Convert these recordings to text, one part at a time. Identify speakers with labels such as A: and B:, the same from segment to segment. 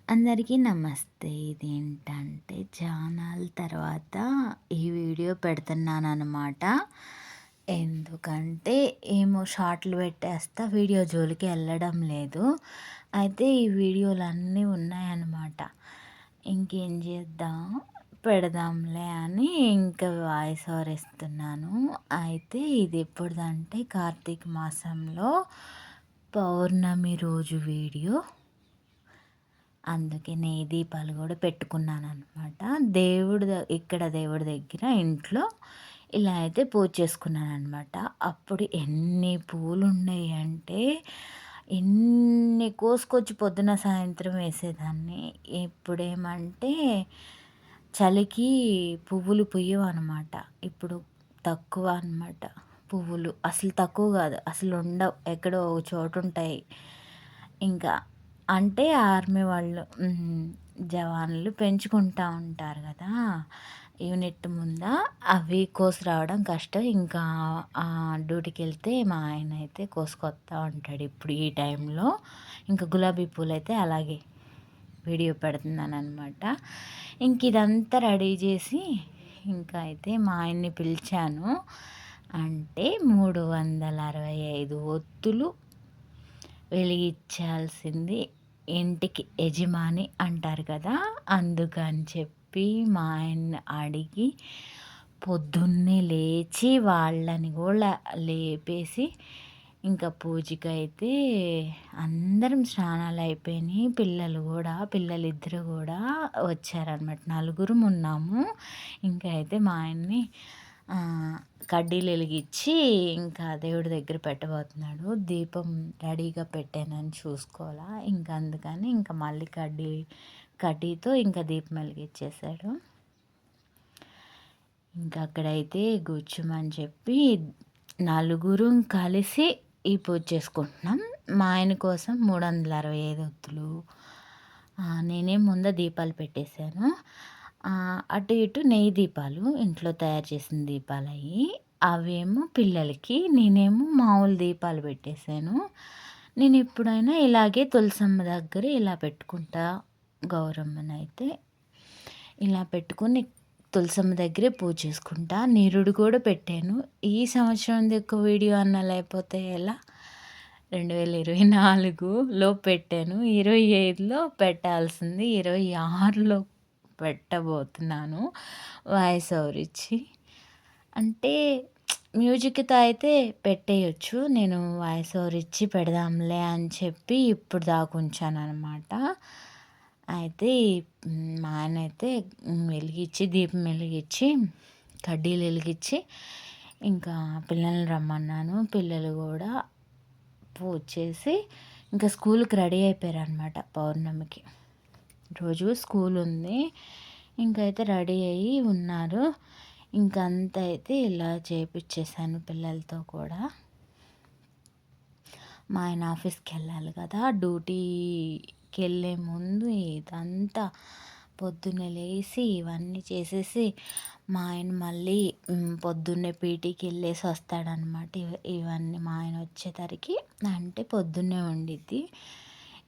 A: అందరికీ నమస్తే. ఇదేంటంటే చానాళ్ళ తర్వాత ఈ వీడియో పెడుతున్నాననమాట. ఎందుకంటే ఏమో షార్ట్‌లు పెట్టేస్తా వీడియో జోలికి ఎళ్ళడం లేదు. అయితే ఈ వీడియోలన్నీ ఉన్నాయన్నమాట. ఇంకేం చేద్దాం, పెడదాంలే అని ఇంకా వాయిస్ ఓవర్ ఇస్తున్నాను. అయితే ఇది ఎప్పుడుదంటే కార్తీక మాసంలో పౌర్ణమి రోజు వీడియో. అందుకే నెయ్యి దీపాలు కూడా పెట్టుకున్నాననమాట. దేవుడి దగ్గర ఇంట్లో ఇలా అయితే పూజ చేసుకున్నాననమాట. అప్పుడు ఎన్ని పూలున్నాయంటే, ఎన్ని కోసుకొచ్చి పొద్దున, సాయంత్రం వేసేదాన్ని. ఇప్పుడేమంటే చలికి పువ్వులు పుయ్యవనమాట. ఇప్పుడు తక్కువ అనమాట పువ్వులు. అసలు తక్కువ కాదు, అసలు ఉండవు. ఎక్కడో ఒక చోటుంటాయి. ఇంకా అంటే ఆర్మీ వాళ్ళు జవాన్లు పెంచుకుంటా ఉంటారు కదా! యూనిట్ ముందా అవి కోసి రావడం కష్టం. ఇంకా డ్యూటీకెళ్తే మా ఆయన అయితే కోసుకొస్తా ఉంటాడు ఇప్పుడు ఈ టైంలో. ఇంకా గులాబీ పూలైతే అలాగే వీడియో పెడుతున్నాననమాట. ఇంక ఇదంతా రెడీ చేసి ఇంకా అయితే మా ఆయన్ని పిలిచాను. అంటే 365 ఒత్తులు వెలిగించాల్సింది ఇంటికి యజమాని అంటారు కదా! అందుకని చెప్పి మా ఆయన్ని అడిగి పొద్దున్నే లేచి వాళ్ళని కూడా లేపేసి ఇంకా పూజకైతే అందరం స్నానాలు అయిపోయినాయి. పిల్లలిద్దరు కూడా వచ్చారనమాట. నలుగురం ఉన్నాము. ఇంకా అయితే మా ఆయన్ని కడ్డీలు వెలిగించి ఇంకా దేవుడి దగ్గర పెట్టబోతున్నాడు. దీపం రెడీగా పెట్టానని చూసుకోవాలా. ఇంకా అందుకని ఇంకా మళ్ళీ కడ్డీతో ఇంకా దీపం వెలిగించేశాడు. ఇంకా అక్కడైతే కూర్చోమని చెప్పి నలుగురం కలిసి ఈ పూజ చేసుకుంటున్నాం. మా ఆయన కోసం 365 ఒత్తులు, నేనే ముందు దీపాలు పెట్టేశాను. అటు ఇటు నెయ్యి దీపాలు ఇంట్లో తయారు చేసిన దీపాలు అవి. అవేమో పిల్లలకి, నేనేమో మామూలు దీపాలు పెట్టేశాను. నేను ఎప్పుడైనా ఇలాగే తులసమ్మ దగ్గర ఇలా పెట్టుకుంటా. గౌరమ్మనైతే ఇలా పెట్టుకుని తులసమ్మ దగ్గరే పూజ చేసుకుంటా. నిరుడు కూడా పెట్టాను. ఈ సంవత్సరం యొక్క వీడియో అన్న లేకపోతే ఎలా, 2024లో పెట్టాను. 25లో పెట్టాల్సింది 26లో పెట్టబోతున్నాను వాయిస్ ఓవర్ ఇచ్చి. అంటే మ్యూజిక్‌తో అయితే పెట్టేయొచ్చు. నేను వాయిస్ ఓవర్ ఇచ్చి పెడదాంలే అని చెప్పి ఇప్పుడు దాకా ఉంచాననమాట. అయితే మా ఆయన అయితే దీపం వెలిగించి కడ్డీలు వెలిగించి ఇంకా పిల్లల్ని రమ్మన్నాను. పిల్లలు కూడా పూజ చేసి ఇంకా స్కూల్‌కి రెడీ అయిపోయారనమాట. పౌర్ణమికి రోజు స్కూల్ ఉంది. ఇంకైతే రెడీ అయ్యి ఉన్నారు. ఇంకంతా అయితే ఇలా చేపిచ్చేసాను పిల్లలతో కూడా. మా ఆయన ఆఫీస్కి వెళ్ళాలి కదా! డ్యూటీకి వెళ్ళే ముందు ఇదంతా పొద్దున్నే లేసి ఇవన్నీ చేసేసి మా ఆయన మళ్ళీ పొద్దున్నే పీటీకి వెళ్ళేసి వస్తాడనమాట. ఇవన్నీ మా ఆయన వచ్చేసరికి అంటే పొద్దున్నే ఉండిద్ది.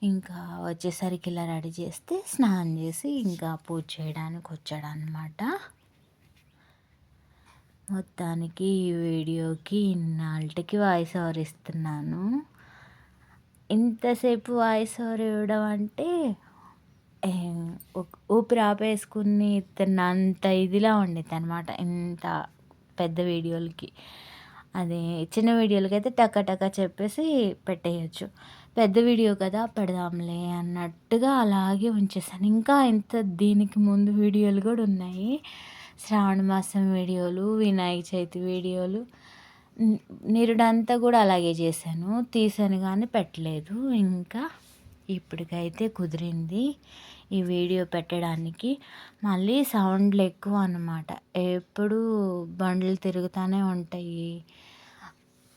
A: ఇంకా వచ్చేసరికి ఇలా రెడీ చేస్తే స్నానం చేసి ఇంకా పూజ చేయడానికి వచ్చాడనమాట. మొత్తానికి ఈ వీడియోకి ఇన్నాళ్ళకి వాయిస్ ఓవర్ ఇస్తున్నాను. ఇంతసేపు వాయిస్ ఓవర్ ఇవ్వడం అంటే ఊపిరి ఆపేసుకుని తిన్నంత ఇదిలా ఉండిద్దనమాట. ఇంత పెద్ద వీడియోలకి. అది చిన్న వీడియోలకైతే టక టక చెప్పేసి పెట్టేయొచ్చు. పెద్ద వీడియో కదా పెడదాంలే అన్నట్టుగా అలాగే ఉంచేసాను. ఇంకా దీనికి ముందు వీడియోలు కూడా ఉన్నాయి. శ్రావణ మాసం వీడియోలు, వినాయక చవితి వీడియోలు, నిరుడంతా కూడా అలాగే చేశాను. తీసాను కానీ పెట్టలేదు. ఇంకా ఇప్పటికైతే కుదిరింది ఈ వీడియో పెట్టడానికి. మళ్ళీ సౌండ్లు ఎక్కువ అన్నమాట. ఎప్పుడు బండ్లు తిరుగుతూనే ఉంటాయి.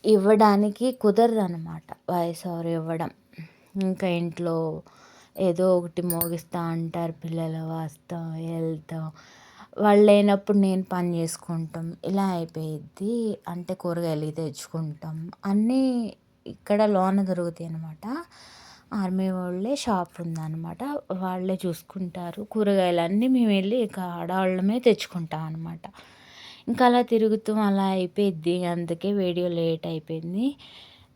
A: ఇవ్వడానికి కుదరదనమాట వాయిస్ ఓవర్ ఇవ్వడం. ఇంకా ఇంట్లో ఏదో ఒకటి మోగిస్తూ ఉంటారు పిల్లలు, వస్తాం వెళ్తాం. వాళ్ళు లేనప్పుడు నేను పని చేసుకుంటాం. ఇలా అయిపోయిద్ది. అంటే కూరగాయలు తెచ్చుకుంటాం. అన్నీ ఇక్కడ లోన దొరుకుతాయి అన్నమాట. ఆర్మీ వాళ్ళే షాప్ ఉందనమాట. వాళ్ళే చూసుకుంటారు. కూరగాయలన్నీ మేము వెళ్ళి ఇక ఆడవాళ్ళమే తెచ్చుకుంటాం అనమాట. ఇంకా అలా తిరుగుతూ అలా అయిపోయిద్ది. అందుకే వీడియో లేట్ అయిపోయింది.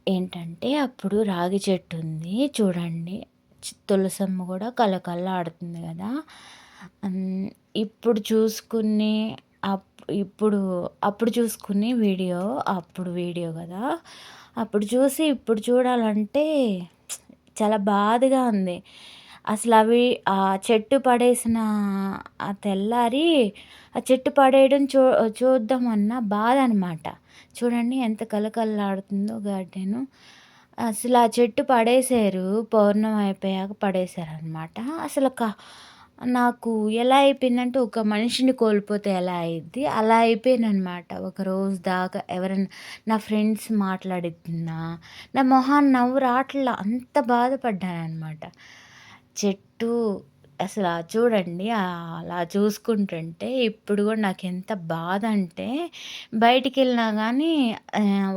A: ఏంటంటే అప్పుడు రాగి చెట్టు ఉంది చూడండి. తులసమ్మ కూడా కళకళలాడుతుంది కదా! హ్మ్. ఇప్పుడు చూసుకుని అప్ ఇప్పుడు అప్పుడు చూసుకుని వీడియో అప్పుడు వీడియో కదా! అప్పుడు చూసి ఇప్పుడు చూడాలంటే చాలా బాధగా ఉంది. అసలవి ఆ చెట్టు పడేసిన ఆ తెల్లారి ఆ చెట్టు పడేయడం చూద్దామన్న బాధనమాట. చూడండి ఎంత కళకళలాడుతుందో గార్డెను. అసలు ఆ చెట్టు పడేశారు. పౌర్ణమి అయిపోయాక పడేశారనమాట. అసలు నాకు ఎలా అయిపోయిందంటే ఒక మనిషిని కోల్పోతే ఎలా అయిద్ది అలా అయిపోయాననమాట. ఒక రోజు దాకా ఎవరైనా నా ఫ్రెండ్స్ మాట్లాడితున్నా నా మొహాన నవ్వు రాట్లా అంత బాధపడ్డాననమాట. చెట్టు అసల చూడండి అలా చూసుకుంటుంటే ఇప్పుడు గూడా నాకెంత బాధంటే బయటికెళ్ళినా గానీ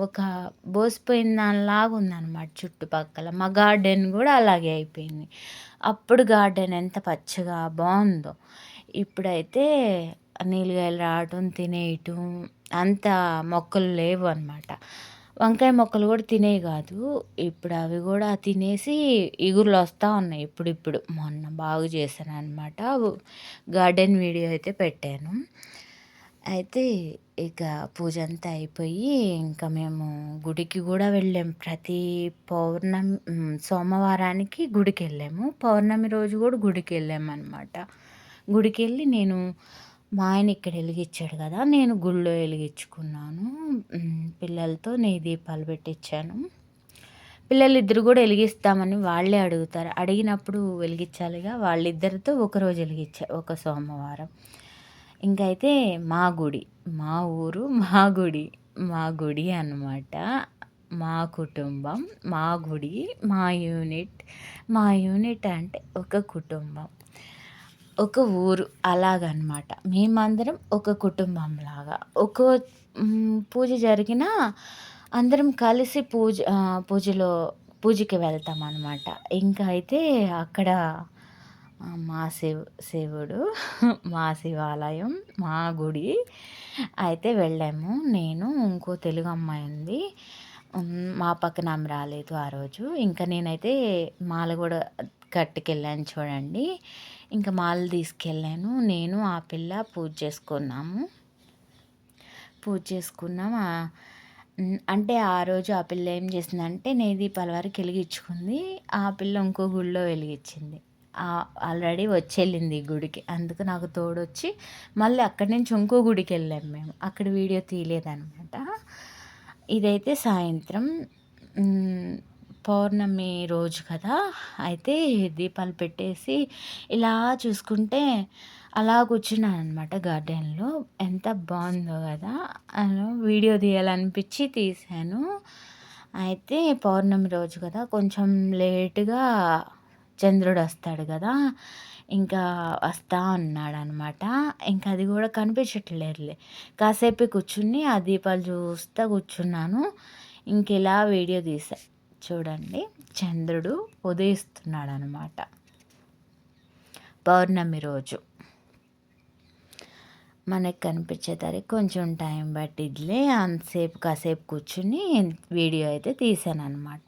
A: ఒక బోసిపోయిన దానిలాగా ఉందనమాట చుట్టుపక్కల. మా గార్డెన్ గూడా అలాగే అయిపోయింది. అప్పుడు గార్డెన్ ఎంత పచ్చగా బావుందో. ఇప్పుడైతే నీలుగాయలు రావటం, తినేయటం అంత మొక్కలు లేవనమాట. వంకాయ మొక్కలు గూడా తినేయి గాదు. ఇప్పుడు అవి గూడా తినేసి ఇగుర్లొస్తా ఉన్నాయి ఇప్పుడిప్పుడు. మొన్న బాగు చేశాననమాట. గార్డెన్ వీడియో అయితే పెట్టాను. అయితే ఇక పూజంతా అయిపోయి ఇంకా మేము గుడికి గూడా వెళ్ళాం. ప్రతి సోమవారానికి గుడికెళ్ళాము. పౌర్ణమి రోజు గూడా గుడికెళ్ళామనమాట. గుడికెళ్ళి నేను మా ఆయన ఇక్కడ ఎలిగిచ్చాడు గదా! నేను గుడిలో ఎలిగించుకున్నాను. పిల్లలతో నెయ్యి దీపాలు పెట్టిచ్చాను. పిల్లలిద్దరు గూడా ఎలిగిస్తామని వాళ్ళే అడుగుతారు. అడిగినప్పుడు వెలిగిచ్చాలిగా. వాళ్ళిద్దరితో ఒకరోజు ఎలిగిచ్చా ఒక సోమవారం. ఇంకైతే మా గుడి, మా ఊరు, మా గుడి, మా గుడి అనమాట. మా కుటుంబం, మా గుడి, మా యూనిట్. మా యూనిట్ అంటే ఒక కుటుంబం. ఒక ఊరు అలాగనమాట. మేమందరం ఒక కుటుంబంలాగా. పూజ జరిగినా అందరం కలిసి పూజకి వెళ్తామనమాట. ఇంకా అయితే అక్కడ మా శివుడు, మా శివాలయం, మా గుడి అయితే వెళ్ళాము. నేను ఇంకో తెలుగు అమ్మాయి ఉంది. మా పక్కన ఆమె రాలేదు ఆ రోజు. ఇంకా నేనైతే మాల గూడా కట్టుకెళ్ళాను చూడండి. ఇంకా మాల తీసుకెళ్ళాను. నేను ఆ పిల్ల పూజ చేసుకున్నాము. పూజ చేసుకున్నాం. అంటే ఆ రోజు ఆ పిల్ల ఏం చేసిందంటే నెయ్యి దీపాల వరకు వెలిగించుకుంది. ఆ పిల్ల ఇంకో గుడిలో వెలిగించింది. ఆల్రెడీ వచ్చెళ్ళింది గుడికి. అందుకు నాకు తోడొచ్చి మళ్ళీ అక్కడి నుంచి ఇంకో గుడికెళ్ళాము మేము. అక్కడ వీడియో తీయలేదనమాట. ఇదైతే సాయంత్రం పౌర్ణమి రోజు కదా! అయితే దీపాలు పెట్టేసి ఇలా చూసుకుంటే అలా కూర్చున్నాననమాట గార్డెన్‌లో. ఎంత బావుందో గదా! వీడియో తీయాలనిపించి తీశాను. అయితే పౌర్ణమి రోజు కదా! కొంచెం లేట్‌గా చంద్రుడొస్తాడు గదా! ఇంకా వస్తా ఉన్నాడనమాట. ఇంకా అది గూడా కనిపించట్లేదులే. కాసేపు కూర్చుని ఆ దీపాలు చూస్తా కూర్చున్నాను. ఇంకిలా వీడియో తీశా. చూడండి చంద్రుడు ఉదయిస్తున్నాడనమాట పౌర్ణమి రోజు. మనకు కనిపించేసరికి కొంచెం టైం పట్టిద్దిలే. అంతసేపు కాసేపు కూర్చుని వీడియో అయితే తీశాననమాట.